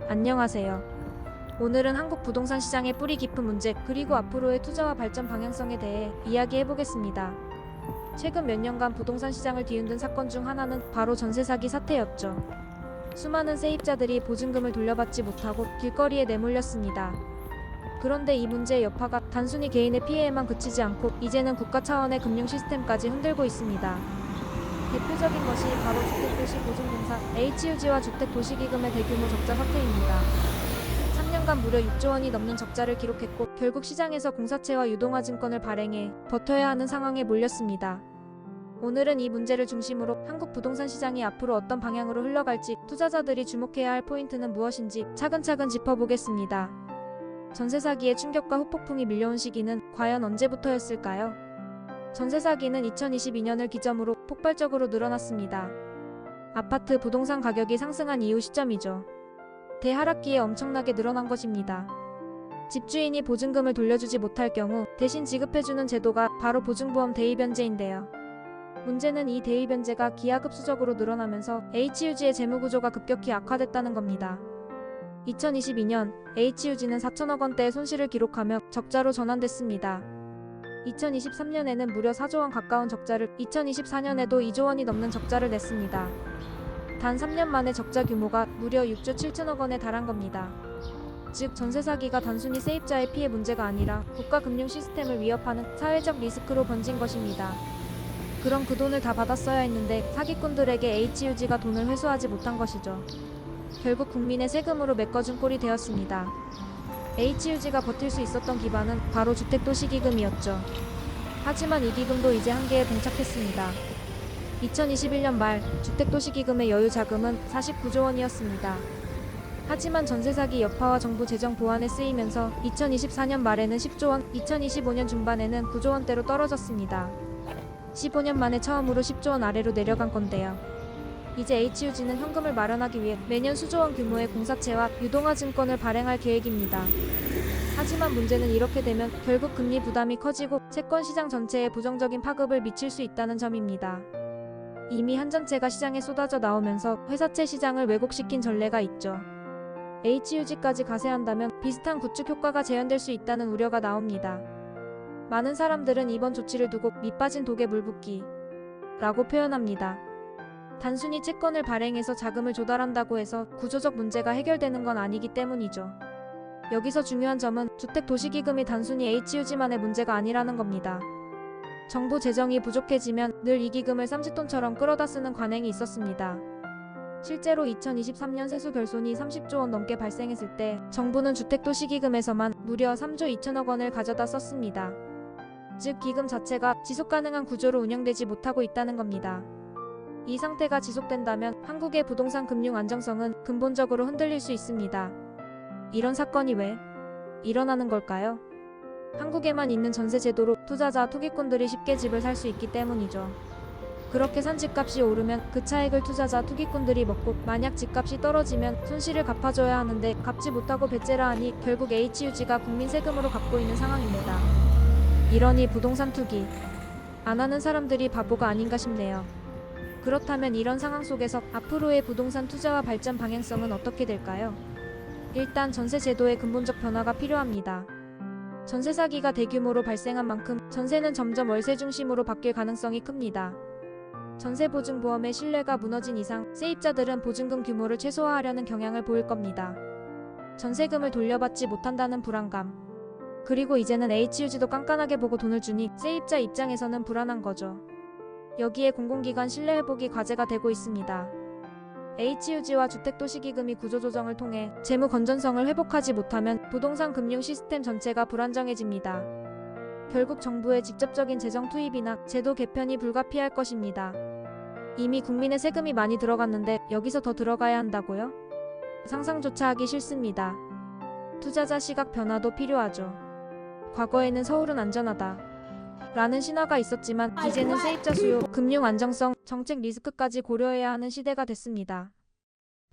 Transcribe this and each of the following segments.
안녕하세요. 오늘은 한국 부동산 시장의 뿌리 깊은 문제 그리고 앞으로의 투자와 발전 방향성에 대해 이야기해보겠습니다. 최근 몇 년간 부동산 시장을 뒤흔든 사건 중 하나는 바로 전세 사기 사태였죠. 수많은 세입자들이 보증금을 돌려받지 못하고 길거리에 내몰렸습니다. 그런데 이 문제의 여파가 단순히 개인의 피해에만 그치지 않고 이제는 국가 차원의 금융 시스템까지 흔들고 있습니다. 대표적인 것이 바로 주택도시보증공사 HUG와 주택도시기금의 대규모 적자 사태입니다. 3년간 무려 6조 원이 넘는 적자를 기록했고 결국 시장에서 공사채와 유동화증권을 발행해 버텨야 하는 상황에 몰렸습니다. 오늘은 이 문제를 중심으로 한국 부동산 시장이 앞으로 어떤 방향으로 흘러갈지, 투자자들이 주목해야 할 포인트는 무엇인지 차근차근 짚어보겠습니다. 전세 사기의 충격과 후폭풍이 밀려온 시기는 과연 언제부터였을까요? 전세 사기는 2022년을 기점으로 폭발적으로 늘어났습니다. 아파트 부동산 가격이 상승한 이후 시점이죠. 대하락기에 엄청나게 늘어난 것입니다. 집주인이 보증금을 돌려주지 못할 경우 대신 지급해주는 제도가 바로 보증보험 대입연재인데요. 문제는 이 대입연재가 기하급수적으로 늘어나면서 HUG의 재무구조가 급격히 악화됐다는 겁니다. 2022년 HUG는 4천억 원대의 손실을 기록하며 적자로 전환됐습니다. 2023년에는 무려 4조 원 가까운 적자를, 2024년에도 2조 원이 넘는 적자를 냈습니다. 단 3년 만에 적자 규모가 무려 6조 7천억 원에 달한 겁니다. 즉 전세 사기가 단순히 세입자의 피해 문제가 아니라 국가 금융 시스템을 위협하는 사회적 리스크로 번진 것입니다. 그럼 그 돈을 다 받았어야 했는데 사기꾼들에게 HUG가 돈을 회수하지 못한 것이죠. 결국 국민의 세금으로 메꿔준 꼴이 되었습니다. HUG가 버틸 수 있었던 기반은 바로 주택도시기금이었죠. 하지만 이 기금도 이제 한계에 봉착했습니다. 2021년 말 주택도시기금의 여유 자금은 49조 원이었습니다. 하지만 전세 사기 여파와 정부 재정 보완에 쓰이면서 2024년 말에는 10조 원, 2025년 중반에는 9조 원대로 떨어졌습니다. 15년 만에 처음으로 10조 원 아래로 내려간 건데요. 이제 HUG는 현금을 마련하기 위해 매년 수조 원 규모의 공사채와 유동화증권을 발행할 계획입니다. 하지만 문제는 이렇게 되면 결국 금리 부담이 커지고 채권 시장 전체에 부정적인 파급을 미칠 수 있다는 점입니다. 이미 한전채가 시장에 쏟아져 나오면서 회사채 시장을 왜곡시킨 전례가 있죠. HUG까지 가세한다면 비슷한 구축 효과가 재현될 수 있다는 우려가 나옵니다. 많은 사람들은 이번 조치를 두고 밑빠진 독에 물 붓기 라고 표현합니다. 단순히 채권을 발행해서 자금을 조달한다고 해서 구조적 문제가 해결되는 건 아니기 때문이죠. 여기서 중요한 점은 주택도시기금이 단순히 HUG만의 문제가 아니라는 겁니다. 정부 재정이 부족해지면 늘 이 기금을 쌈짓돈처럼 끌어다 쓰는 관행이 있었습니다. 실제로 2023년 세수 결손이 30조 원 넘게 발생했을 때 정부는 주택도시기금에서만 무려 3조 2천억 원을 가져다 썼습니다. 즉 기금 자체가 지속가능한 구조로 운영되지 못하고 있다는 겁니다. 이 상태가 지속된다면 한국의 부동산 금융 안정성은 근본적으로 흔들릴 수 있습니다. 이런 사건이 왜 일어나는 걸까요? 한국에만 있는 전세 제도로 투자자, 투기꾼들이 쉽게 집을 살 수 있기 때문이죠. 그렇게 산 집값이 오르면 그 차익을 투자자, 투기꾼들이 먹고 만약 집값이 떨어지면 손실을 갚아줘야 하는데 갚지 못하고 배째라 하니 결국 HUG가 국민 세금으로 갚고 있는 상황입니다. 이러니 부동산 투기 안 하는 사람들이 바보가 아닌가 싶네요. 그렇다면 이런 상황 속에서 앞으로의 부동산 투자와 발전 방향성은 어떻게 될까요? 일단 전세 제도의 근본적 변화가 필요합니다. 전세 사기가 대규모로 발생한 만큼 전세는 점점 월세 중심으로 바뀔 가능성이 큽니다. 전세보증보험의 신뢰가 무너진 이상 세입자들은 보증금 규모를 최소화하려는 경향을 보일 겁니다. 전세금을 돌려받지 못한다는 불안감, 그리고 이제는 HUG도 깐깐하게 보고 돈을 주니 세입자 입장에서는 불안한 거죠. 여기에 공공기관 신뢰 회복이 과제가 되고 있습니다. HUG와 주택도시기금이 구조조정을 통해 재무 건전성을 회복하지 못하면 부동산 금융 시스템 전체가 불안정해집니다. 결국 정부의 직접적인 재정 투입이나 제도 개편이 불가피할 것입니다. 이미 국민의 세금이 많이 들어갔는데 여기서 더 들어가야 한다고요? 상상조차 하기 싫습니다. 투자자 시각 변화도 필요하죠. 과거에는 서울은 안전하다 라는 신화가 있었지만 이제는 세입자 수요, 금융 안정성, 정책 리스크까지 고려해야 하는 시대가 됐습니다.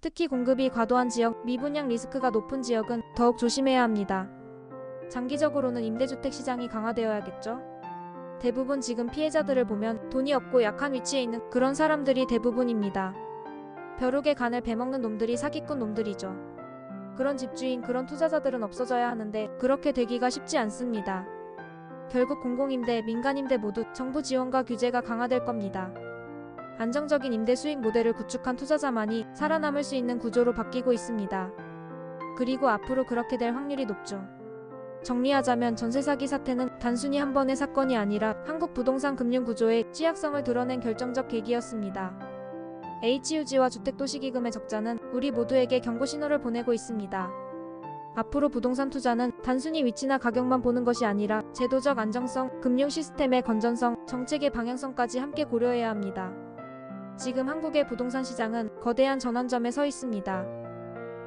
특히 공급이 과도한 지역, 미분양 리스크가 높은 지역은 더욱 조심해야 합니다. 장기적으로는 임대주택 시장이 강화되어야겠죠? 대부분 지금 피해자들을 보면 돈이 없고 약한 위치에 있는 그런 사람들이 대부분입니다. 벼룩의 간을 베먹는 놈들이 사기꾼 놈들이죠. 그런 집주인, 그런 투자자들은 없어져야 하는데 그렇게 되기가 쉽지 않습니다. 결국 공공임대, 민간임대 모두 정부 지원과 규제가 강화될 겁니다. 안정적인 임대 수익 모델을 구축한 투자자만이 살아남을 수 있는 구조로 바뀌고 있습니다. 그리고 앞으로 그렇게 될 확률이 높죠. 정리하자면 전세 사기 사태는 단순히 한 번의 사건이 아니라 한국 부동산 금융 구조의 취약성을 드러낸 결정적 계기였습니다. HUG와 주택도시기금의 적자는 우리 모두에게 경고 신호를 보내고 있습니다. 앞으로 부동산 투자는 단순히 위치나 가격만 보는 것이 아니라 제도적 안정성, 금융 시스템의 건전성, 정책의 방향성까지 함께 고려해야 합니다. 지금 한국의 부동산 시장은 거대한 전환점에 서 있습니다.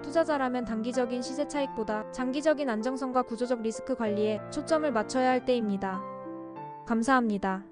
투자자라면 단기적인 시세 차익보다 장기적인 안정성과 구조적 리스크 관리에 초점을 맞춰야 할 때입니다. 감사합니다.